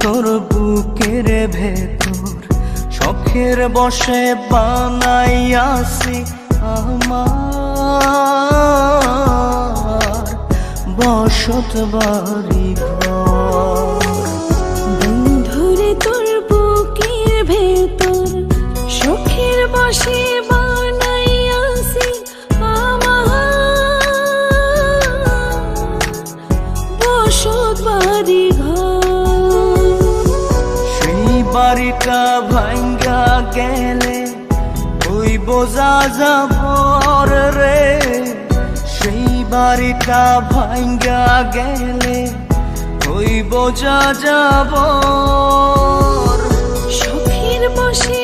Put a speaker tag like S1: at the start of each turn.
S1: তোর বুকের ভেতর শখের বসে বানাইয়াছি আমার বসত বাড়ি ঘর।
S2: বন্ধুরে তোর বুকের ভেতর শখের বসে বানাইয়াছি আমার বসত বাড়ি ঘর।
S1: সেই বাড়িটা ভাঙ্গা গেলে ওই বোঝা যাবর রে, সেই বাড়িটা ভাঙ্গা গেলে ওই বোঝা যাবর।
S2: শখের বসে